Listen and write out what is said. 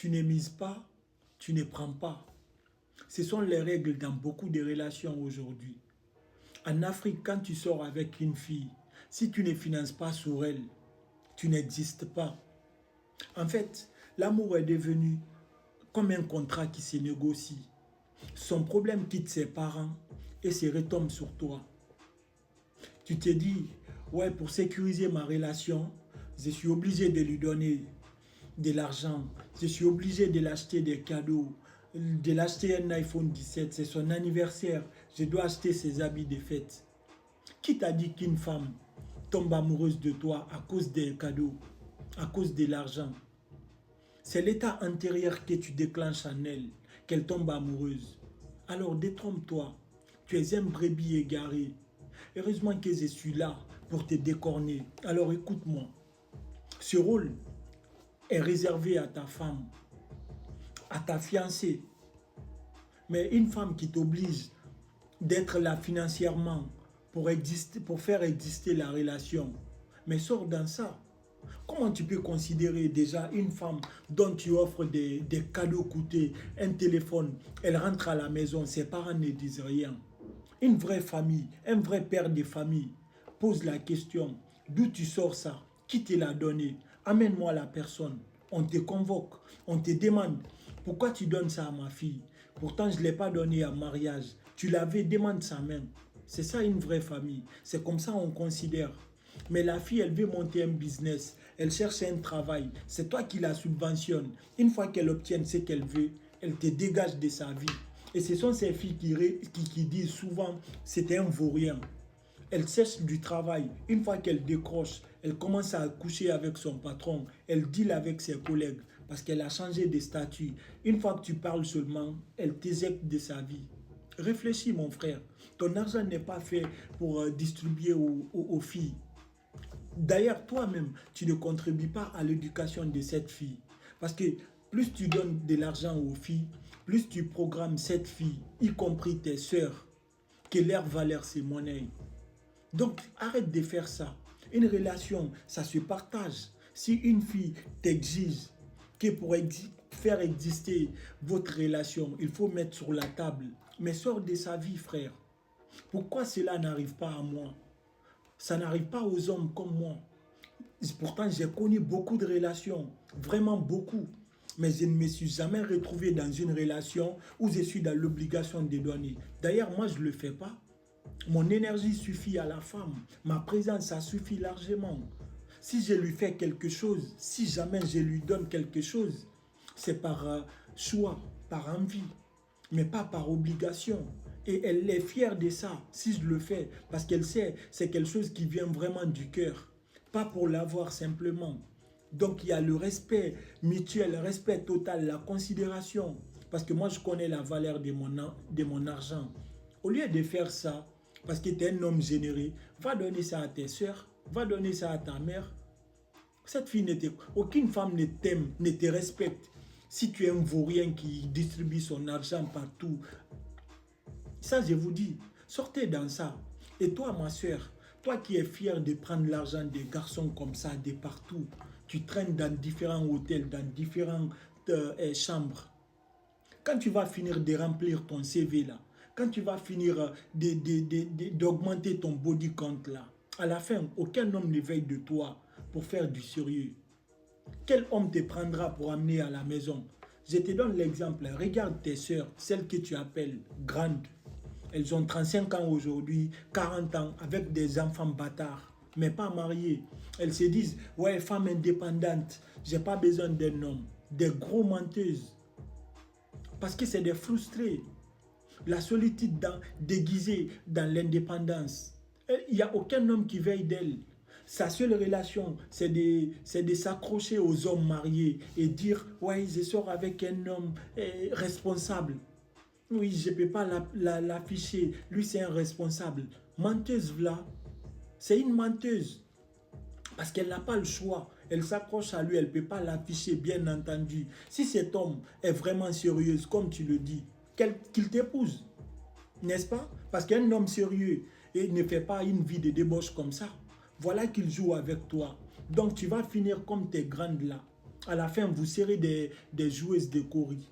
Tu ne mises pas, tu ne prends pas. Ce sont les règles dans beaucoup de relations aujourd'hui. En Afrique, quand tu sors avec une fille, si tu ne finances pas sur elle, tu n'existes pas. En fait, l'amour est devenu comme un contrat qui se négocie. Son problème quitte ses parents et se retombe sur toi. Tu te dis, ouais, pour sécuriser ma relation, je suis obligé de lui donner de l'argent. Je suis obligé de l'acheter des cadeaux, de l'acheter un iPhone 17. C'est son anniversaire. Je dois acheter ses habits de fête. Qui t'a dit qu'une femme tombe amoureuse de toi à cause des cadeaux, à cause de l'argent? C'est l'état intérieur que tu déclenches en elle, qu'elle tombe amoureuse. Alors détrompe-toi. Tu es un brebis égaré. Heureusement que je suis là pour te décorner. Alors écoute-moi. Ce rôle est réservé à ta femme, à ta fiancée. Mais une femme qui t'oblige d'être là financièrement pour faire exister la relation, mais sors dans ça. Comment tu peux considérer déjà une femme dont tu offres des cadeaux coûtés, un téléphone, elle rentre à la maison, ses parents ne disent rien. Une vraie famille, un vrai père de famille pose la question, d'où tu sors ça? Qui te l'a donné? Amène-moi la personne. On te convoque, on te demande, pourquoi tu donnes ça à ma fille? Pourtant, je ne l'ai pas donné à mariage. Tu l'avais, demande sa main. C'est ça une vraie famille. C'est comme ça on considère. Mais la fille, elle veut monter un business. Elle cherche un travail. C'est toi qui la subventionnes. Une fois qu'elle obtient ce qu'elle veut, elle te dégage de sa vie. Et ce sont ces filles qui disent souvent, c'est un vaurien. Elle cherche du travail. Une fois qu'elle décroche, elle commence à coucher avec son patron. Elle deal avec ses collègues parce qu'elle a changé de statut. Une fois que tu parles seulement, elle t'éjecte de sa vie. Réfléchis, mon frère. Ton argent n'est pas fait pour distribuer aux filles. D'ailleurs, toi-même, tu ne contribues pas à l'éducation de cette fille. Parce que plus tu donnes de l'argent aux filles, plus tu programmes cette fille, y compris tes sœurs, que leur valeur c'est monnaie. Donc, arrête de faire ça. Une relation, ça se partage. Si une fille t'exige que pour faire exister votre relation, il faut mettre sur la table, mais sors de sa vie, frère. Pourquoi cela n'arrive pas à moi? Ça n'arrive pas aux hommes comme moi. Pourtant, j'ai connu beaucoup de relations, vraiment beaucoup. Mais je ne me suis jamais retrouvé dans une relation où je suis dans l'obligation de donner. D'ailleurs, moi, je ne le fais pas. Mon énergie suffit à la femme. Ma présence, ça suffit largement. Si je lui fais quelque chose, si jamais je lui donne quelque chose, c'est par choix, par envie, mais pas par obligation. Et elle est fière de ça, si je le fais, parce qu'elle sait, c'est quelque chose qui vient vraiment du cœur, pas pour l'avoir simplement. Donc il y a le respect mutuel, le respect total, la considération. Parce que moi, je connais la valeur de mon argent. Au lieu de faire ça, parce que tu es un homme généreux, va donner ça à tes soeurs, va donner ça à ta mère. Cette fille aucune femme ne t'aime, ne te respecte. Si tu es un vaurien qui distribue son argent partout, ça je vous dis, sortez dans ça. Et toi ma soeur, toi qui es fière de prendre l'argent des garçons comme ça de partout, tu traînes dans différents hôtels, dans différentes chambres. Quand tu vas finir de remplir ton CV là, quand tu vas finir d'augmenter ton body count là, à la fin, aucun homme ne veille de toi pour faire du sérieux. Quel homme te prendra pour amener à la maison? Je te donne l'exemple. Regarde tes soeurs, celles que tu appelles grandes. Elles ont 35 ans aujourd'hui, 40 ans, avec des enfants bâtards, mais pas mariés. Elles se disent, ouais, femme indépendante, j'ai pas besoin d'un homme. Des gros menteuses. Parce que c'est des frustrés. La solitude déguisée dans l'indépendance. Il n'y a aucun homme qui veille d'elle. Sa seule relation, c'est de s'accrocher aux hommes mariés et dire, ouais, je sors avec un homme responsable. Oui, je ne peux pas l'afficher. Lui, c'est un responsable. Menteuse, là. C'est une menteuse. Parce qu'elle n'a pas le choix. Elle s'accroche à lui, elle ne peut pas l'afficher, bien entendu. Si cet homme est vraiment sérieux, comme tu le dis, qu'il t'épouse. N'est-ce pas? Parce qu'un homme sérieux ne fait pas une vie de débauche comme ça. Voilà qu'il joue avec toi. Donc tu vas finir comme tes grandes là. À la fin, vous serez des joueuses de Cori.